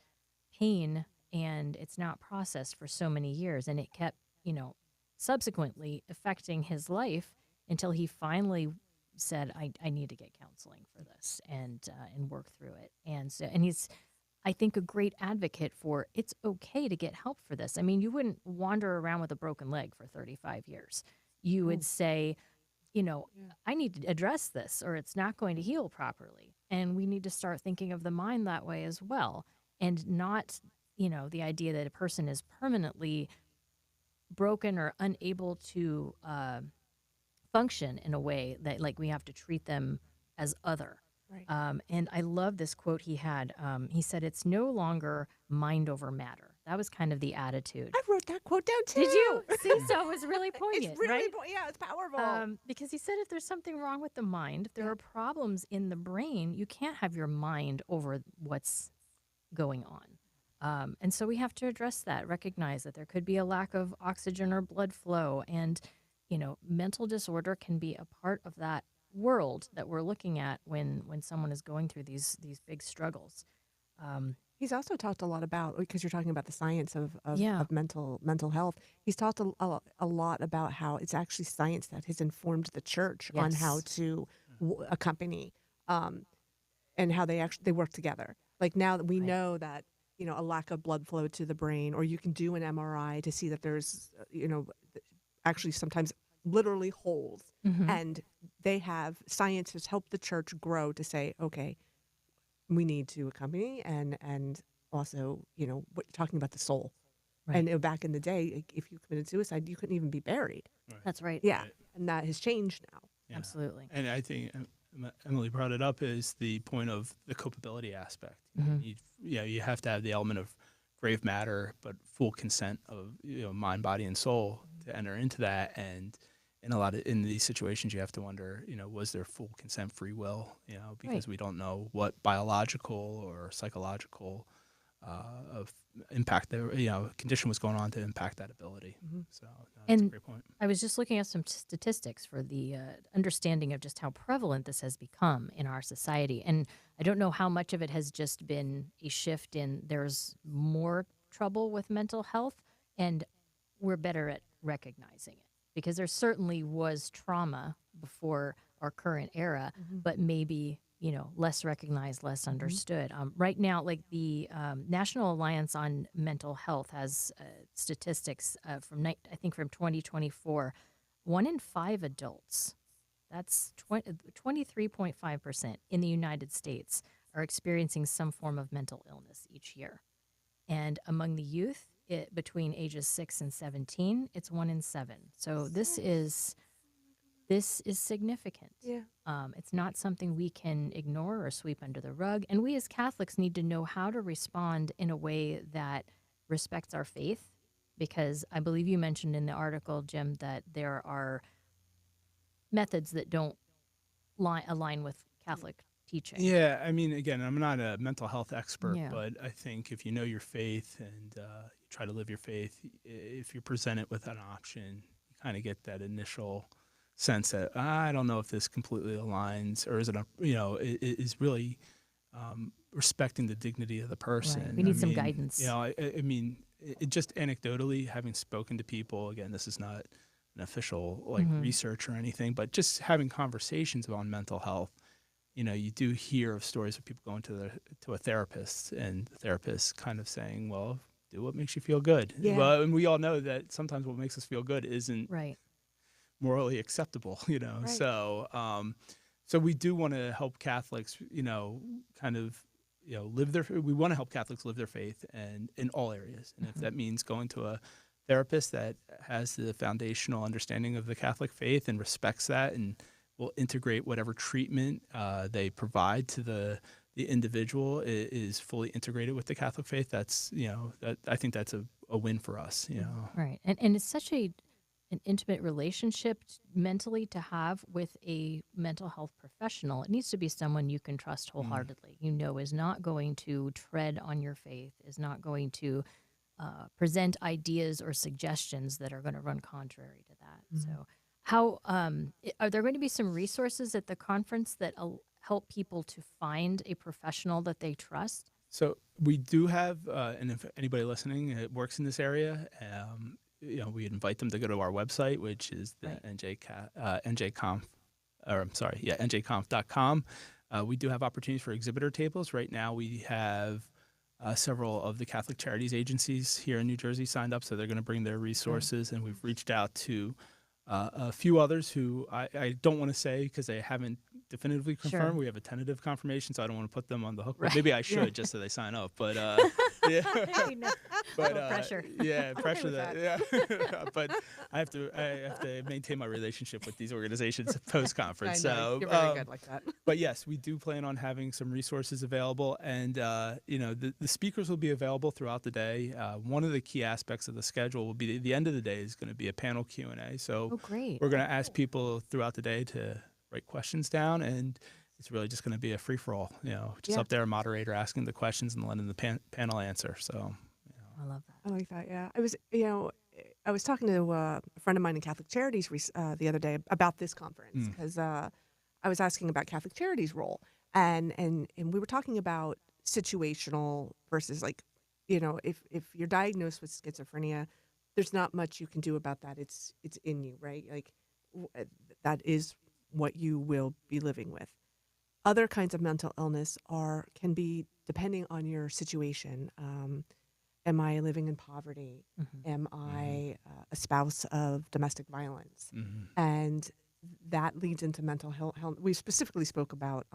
pain and it's not processed for so many years. And it kept, you know, subsequently affecting his life until he finally said, I need to get counseling for this and work through it. And so, and he's, I think, a great advocate for it's okay to get help for this. I mean, you wouldn't wander around with a broken leg for 35 years. You would say, you know, I need to address this or it's not going to heal properly. And we need to start thinking of the mind that way as well. And not, you know, the idea that a person is permanently broken or unable to function in a way that, like, we have to treat them as other. Right. And I love this quote he had. He said, it's no longer mind over matter. That was kind of the attitude. I wrote that quote down too. Did you? See, so it was really poignant, It's really, right? yeah, it's powerful. Because he said if there's something wrong with the mind, if there are problems in the brain, you can't have your mind over what's going on. And so we have to address that, recognize that there could be a lack of oxygen or blood flow. And, you know, mental disorder can be a part of that world that we're looking at when someone is going through these big struggles. He's also talked a lot about, because you're talking about the science of mental health. He's talked a lot about how it's actually science that has informed the church on how to accompany, and how they work together. Like now that we know that, you know, a lack of blood flow to the brain, or you can do an MRI to see that there's, you know, actually sometimes literally holes, and science has helped the church grow to say, okay, we need to accompany and also, you know, talking about the soul. Right. And back in the day, if you committed suicide, you couldn't even be buried. That's right. Yeah, and that has changed now. Yeah. Absolutely. And I think Emily brought it up, is the point of the culpability aspect. You have to have the element of grave matter, but full consent of, you know, mind, body, and soul to enter into that. And in these situations, you have to wonder, you know, was there full consent, free will? You know, because we don't know what biological or psychological of impact there, you know, condition was going on to impact that ability. So that's a great point. I was just looking at some statistics for the understanding of just how prevalent this has become in our society. And I don't know how much of it has just been a shift in there's more trouble with mental health, and we're better at recognizing it. Because there certainly was trauma before our current era, but maybe, you know, less recognized, less understood. Right now, like the National Alliance on Mental Health has statistics from 2024. 1 in 5 adults, that's 23.5% in the United States, are experiencing some form of mental illness each year. And among the youth, between ages 6 and 17, it's 1 in 7. So this is significant. Yeah. It's not something we can ignore or sweep under the rug. And we as Catholics need to know how to respond in a way that respects our faith, because I believe you mentioned in the article, Jim, that there are methods that don't align with Catholic teaching. Yeah, I mean, again, I'm not a mental health expert, Yeah. but I think if you know your faith and you try to live your faith, if you're presented with an option, you kind of get that initial sense that I don't know if this completely aligns, or is it is really respecting the dignity of the person. Right. We need some guidance. I mean, just anecdotally, having spoken to people, again, this is not an official research or anything, but just having conversations on mental health. You do hear of stories of people going to a therapist, and the therapist kind of saying, well, do what makes you feel good. Yeah. Well, and we all know that sometimes what makes us feel good isn't Right. morally acceptable, Right. So we do want to help Catholics, kind of, we want to help Catholics live their faith, and in all areas. And if that means going to a therapist that has the foundational understanding of the Catholic faith and respects that, and will integrate whatever treatment they provide to the individual is fully integrated with the Catholic faith, that's, I think that's a win for us, Right. And it's such an intimate relationship mentally to have with a mental health professional. It needs to be someone you can trust wholeheartedly, is not going to tread on your faith, is not going to present ideas or suggestions that are going to run contrary to that. So how are there going to be some resources at the conference that help people to find a professional that they trust? So we do have, and if anybody listening works in this area, we invite them to go to our website, which is the njconf.com. We do have opportunities for exhibitor tables. Right now we have several of the Catholic Charities agencies here in New Jersey signed up, so they're going to bring their resources, and we've reached out to a few others who I don't want to say because they haven't definitively confirmed. Sure. We have a tentative confirmation, so I don't want to put them on the hook. Right. But maybe I should just so they sign up. But yeah, but pressure. Yeah, pressure with that. Yeah, but I have to maintain my relationship with these organizations post conference. I know, So you're very good like that. But yes, we do plan on having some resources available, and the speakers will be available throughout the day. One of the key aspects of the schedule will be the end of the day is going to be a panel Q&A. So Oh, great. we're going to ask people throughout the day to write questions down, and it's really just going to be a free for all. Just Yeah. up there, a moderator asking the questions and letting the panel answer. So. I love that. I like that. Yeah, I was talking to a friend of mine in Catholic Charities the other day about this conference, because I was asking about Catholic Charities' role, and we were talking about situational versus if you're diagnosed with schizophrenia, there's not much you can do about that. It's in you, right? That is what you will be living with. Other kinds of mental illness can be depending on your situation. Am I living in poverty? Am I a spouse of domestic violence? And that leads into mental health. We specifically spoke about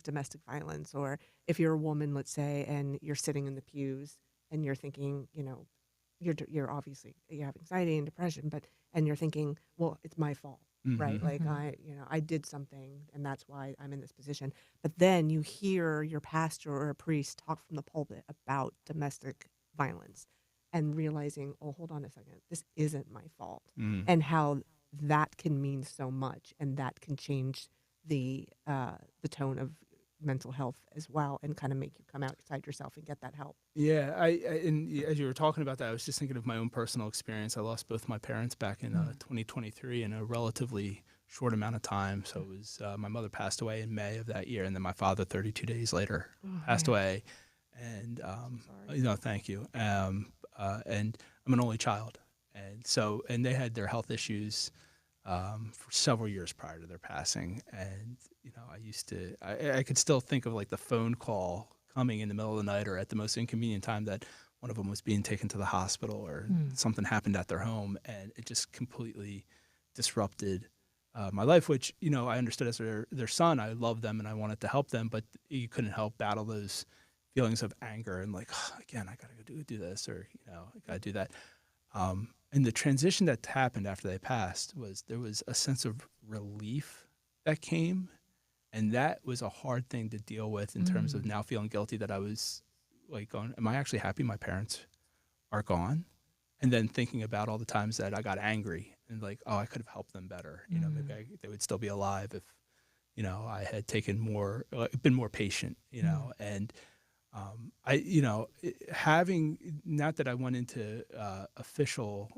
domestic violence, or if you're a woman, let's say, and you're sitting in the pews and you're thinking, you're obviously, you have anxiety and depression, and you're thinking, well, it's my fault, right? Like I did something and that's why I'm in this position. But then you hear your pastor or a priest talk from the pulpit about domestic violence and realizing, oh, hold on a second, this isn't my fault. And how that can mean so much, and that can change the tone of mental health as well, and kind of make you come outside yourself and get that help. Yeah, and as you were talking about that, I was just thinking of my own personal experience. I lost both my parents back in 2023 in a relatively short amount of time. So it was my mother passed away in May of that year, and then my father 32 days later passed away. And thank you. And I'm an only child, and they had their health issues for several years prior to their passing. And I could still think of the phone call coming in the middle of the night or at the most inconvenient time that, one of them was being taken to the hospital or something happened at their home, and it just completely disrupted my life, which, you know, I understood as their son. I loved them and I wanted to help them, but you couldn't help battle those feelings of anger and like, oh, again, I got to go do this, or, you know, I got to do that. And the transition that happened after they passed was there was a sense of relief that came. And that was a hard thing to deal with in terms of now feeling guilty that I was like going, am I actually happy my parents are gone? And then thinking about all the times that I got angry and like, oh, I could have helped them better. You know, maybe they would still be alive if, you know, I had taken more, been more patient, you know. And you know, having, not that I went into official,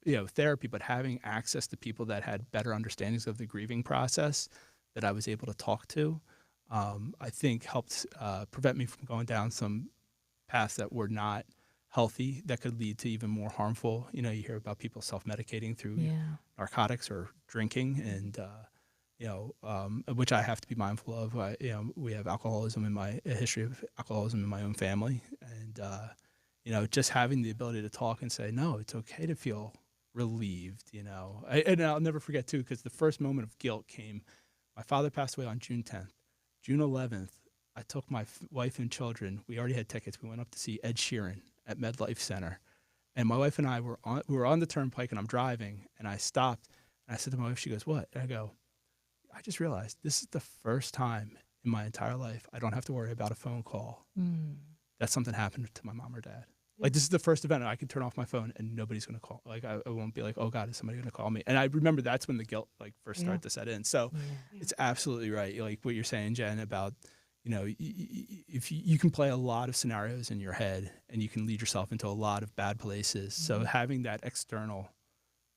you know, therapy, but having access to people that had better understandings of the grieving process that I was able to talk to, I think helped prevent me from going down some paths that were not healthy, that could lead to even more harmful. You know, you hear about people self-medicating through narcotics or drinking, and you know, which I have to be mindful of. You know, we have a history of alcoholism in my own family, and you know, just having the ability to talk and say, no, it's okay to feel relieved. You know, and I'll never forget too, because the first moment of guilt came. My father passed away on June 10th. June 11th, I took my wife and children. We already had tickets. We went up to see Ed Sheeran at MedLife Center. And my wife and I were on the turnpike, and I'm driving, and I stopped. And I said to my wife, she goes, what? And I go, I just realized this is the first time in my entire life I don't have to worry about a phone call that something happened to my mom or dad. Like, this is the first event I can turn off my phone and nobody's going to call. Like, I won't be like, oh God, is somebody going to call me? And I remember that's when the guilt like first started to set in. So it's absolutely right. Like what you're saying, Jen, about, you know, if you can play a lot of scenarios in your head and you can lead yourself into a lot of bad places. So having that external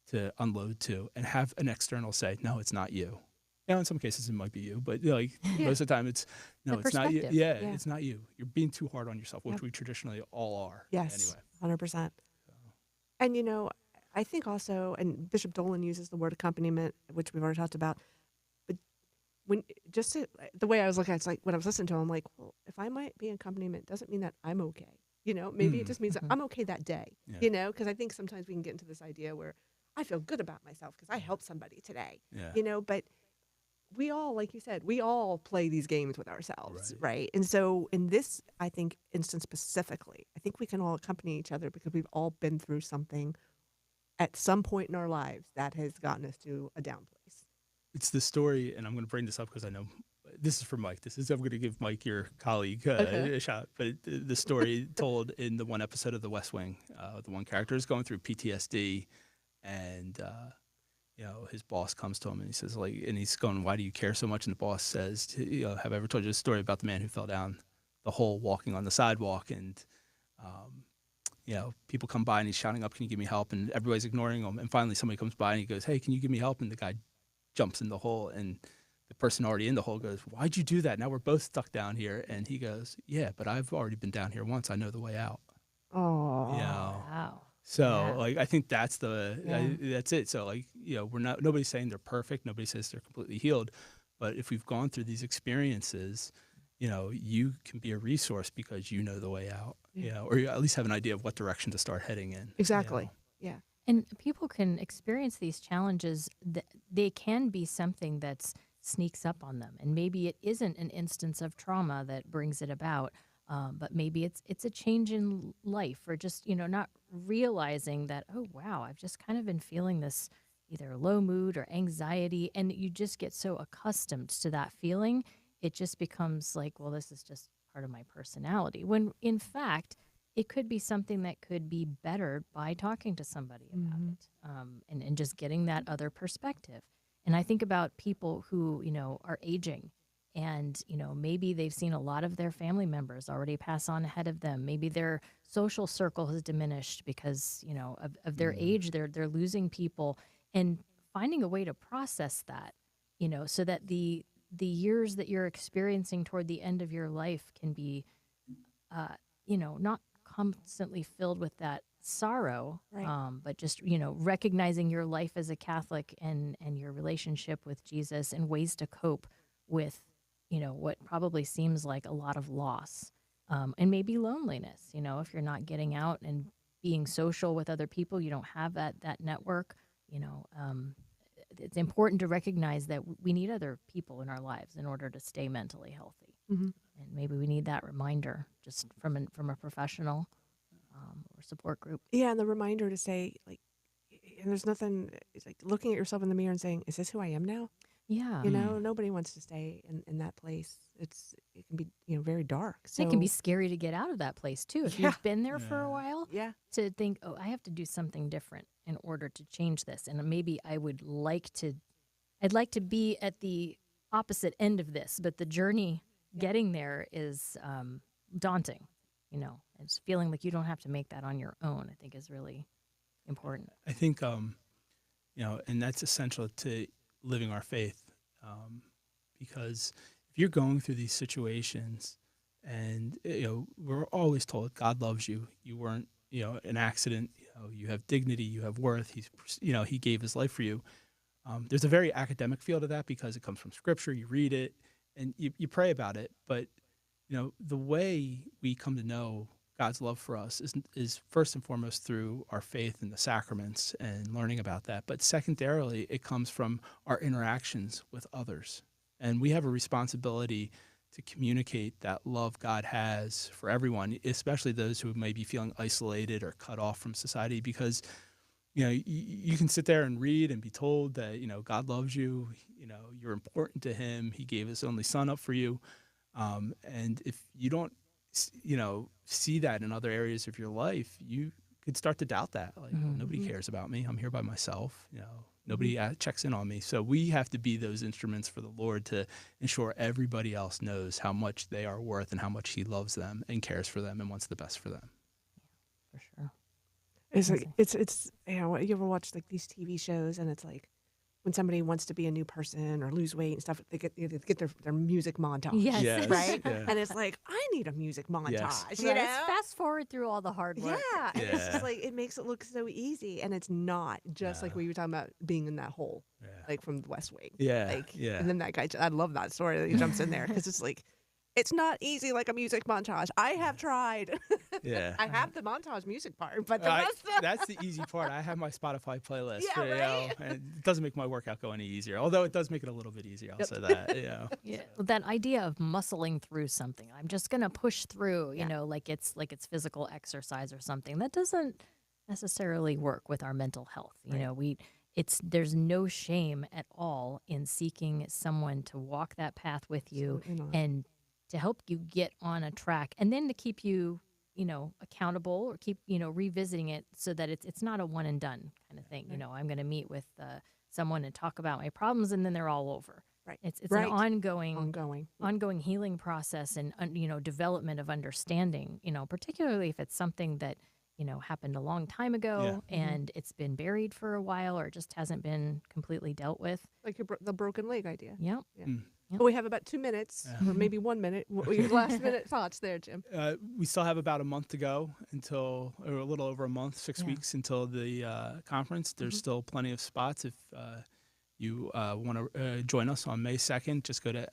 to unload to, and have an external say, no, it's not you. You know, in some cases it might be you, but like most of the time it's, no, it's not you. Yeah, it's not you. You're being too hard on yourself, which we traditionally all are. Yes, anyway. 100%. And, you know, I think also, and Bishop Dolan uses the word accompaniment, which we've already talked about, but the way I was looking at it, it's like when I was listening to him, I'm like, well, if I might be accompaniment, doesn't mean that I'm okay. You know, maybe it just means that I'm okay that day, you know, because I think sometimes we can get into this idea where I feel good about myself because I helped somebody today, you know, but we all, like you said, we all play these games with ourselves, right? And so in this, I think, instance specifically, I think we can all accompany each other because we've all been through something at some point in our lives that has gotten us to a down place. It's the story, and I'm going to bring this up because I know this is for Mike. I'm going to give Mike, your colleague, a shot. But the story told in the one episode of The West Wing, the one character is going through PTSD, and you know, his boss comes to him and he says, like, and he's going, why do you care so much? And the boss says, you know, have I ever told you a story about the man who fell down the hole walking on the sidewalk? And, you know, people come by and he's shouting up, can you give me help? And everybody's ignoring him. And finally somebody comes by and he goes, hey, can you give me help? And the guy jumps in the hole, and the person already in the hole goes, why'd you do that? Now we're both stuck down here. And he goes, yeah, but I've already been down here once. I know the way out. Oh, you know? Wow. So like, I think that's that's it. So like, you know, nobody's saying they're perfect. Nobody says they're completely healed. But if we've gone through these experiences, you know, you can be a resource because you know the way out, you know, or you at least have an idea of what direction to start heading in. exactly. You know? Yeah. And people can experience these challenges. They can be something that sneaks up on them. And maybe it isn't an instance of trauma that brings it about. But maybe it's a change in life, or just, you know, not realizing that, oh, wow, I've just kind of been feeling this either low mood or anxiety. And you just get so accustomed to that feeling. It just becomes like, well, this is just part of my personality. When in fact, it could be something that could be bettered by talking to somebody about it, and just getting that other perspective. And I think about people who, you know, are aging. And, you know, maybe they've seen a lot of their family members already pass on ahead of them. Maybe their social circle has diminished because, you know, of their age. They're losing people, and finding a way to process that, you know, so that the years that you're experiencing toward the end of your life can be, you know, not constantly filled with that sorrow, but just, you know, recognizing your life as a Catholic and your relationship with Jesus and ways to cope with, you know, what probably seems like a lot of loss. and maybe loneliness. If you're not getting out and being social with other people, you don't have that network. It's important to recognize that we need other people in our lives in order to stay mentally healthy. Mm-hmm. And maybe we need that reminder just from a professional or support group. Yeah, and the reminder to say, like, and there's nothing, it's like looking at yourself in the mirror and saying, is this who I am now? Yeah. Nobody wants to stay in that place. It can be, very dark. So It can be scary to get out of that place too. If you've been there for a Yeah. while, yeah, to think, oh, I have to do something different in order to change this. And maybe I'd like to be at the opposite end of this, but the journey getting there is daunting. It's feeling like you don't have to make that on your own, I think is really important. I think, and that's essential to living our faith, because if you're going through these situations and, we're always told God loves you. You weren't, an accident, you have dignity, you have worth. He gave his life for you. There's a very academic feel to that because it comes from scripture. You read it and you pray about it. But, the way we come to know God's love for us is first and foremost through our faith in the sacraments and learning about that. But secondarily, it comes from our interactions with others. And we have a responsibility to communicate that love God has for everyone, especially those who may be feeling isolated or cut off from society, because you can sit there and read and be told that, God loves you, you're important to him. He gave his only son up for you. And if you don't, see that in other areas of your life, you could start to doubt that. Like, nobody cares about me. I'm here by myself. Nobody checks in on me. So we have to be those instruments for the Lord to ensure everybody else knows how much they are worth and how much he loves them and cares for them and wants the best for them. For sure. it's like it's you ever watch like these TV shows and it's like when somebody wants to be a new person or lose weight and stuff, they get their music montage. Yes. Yes. Right? Yeah. And it's like, I need a music montage. Yes. You Right, know? let's fast forward through all the hard work. Yeah. And it's Yeah. just like, it makes it look so easy. And it's not just like Yeah. we were talking about being in that hole, Yeah. like from the West Wing. Yeah. Like, Yeah. And then that guy, I love that story that he jumps in there because it's like, it's not easy like a music montage. I have tried. Yeah. I have the montage music part, but the rest of That's the easy part. I have my Spotify playlist. Yeah, right? And it doesn't make my workout go any easier, although it does make it a little bit easier. I'll Yep. say that. Yeah, well, that idea of muscling through something. I'm just gonna push through, Yeah. like it's physical exercise or something. That doesn't necessarily work with our mental health. There's no shame at all in seeking someone to walk that path with you Absolutely not. and to help you get on a track, and then to keep you, accountable or keep, revisiting it so that it's not a one and done kind of thing. Right. I'm going to meet with someone and talk about my problems and then they're all over. Right. It's Right. an ongoing healing process and development of understanding, particularly if it's something that happened a long time ago and it's been buried for a while or it just hasn't been completely dealt with. Like the broken leg idea. Yep. Well, we have about 2 minutes, or maybe 1 minute. What were your last minute thoughts there, Jim? We still have about a month to go or a little over a month, 6 Yeah. weeks until the conference. There's still plenty of spots. If you want to join us on May 2nd, just go to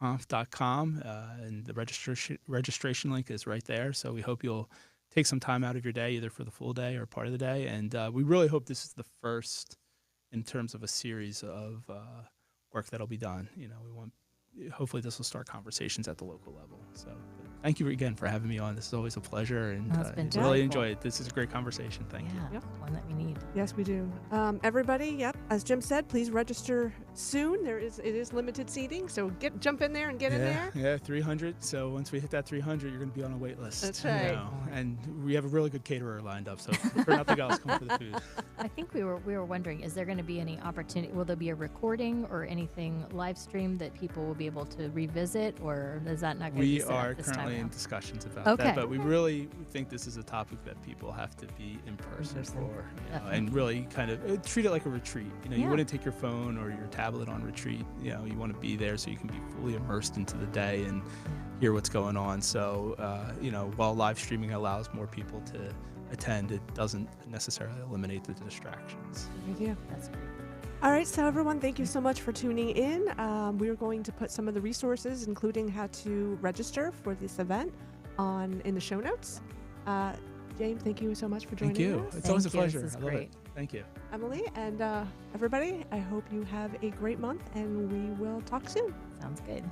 njconf.com and the registration link is right there. So we hope you'll take some time out of your day, either for the full day or part of the day. And we really hope this is the first in terms of a series of work that'll be done. Hopefully this will start conversations at the local level. So thank you again for having me on. This is always a pleasure and Oh, it's been really delightful. enjoy it. This is a great conversation. Thank you. Yeah, Yep. one that we need. Yes, we do. Everybody, yep. As Jim said, please register soon. It is limited seating, so jump in there and get in there. Yeah, 300. So once we hit that 300, you're going to be on a wait list. That's right. And we have a really good caterer lined up. So for nothing else, come for the food. I think we were wondering, is there going to be any opportunity? Will there be a recording or anything live streamed that people will be able to revisit, or is that not going to be We set are up this time currently in around? discussions about Okay. that, but we really think this is a topic that people have to be in person for, and really kind of treat it like a retreat. You Yeah. wouldn't take your phone or your tablet on retreat. You want to be there so you can be fully immersed into the day and hear what's going on. So, while live streaming allows more people to attend, it doesn't necessarily eliminate the distractions. Good idea. That's great. All right, so everyone, thank you so much for tuning in. We're going to put some of the resources, including how to register for this event, in the show notes. James, thank you so much for joining Thank you. us. It's always a Thank you. pleasure. This is I love great. it. Thank you. Emily, and everybody, I hope you have a great month, and we will talk soon. Sounds good.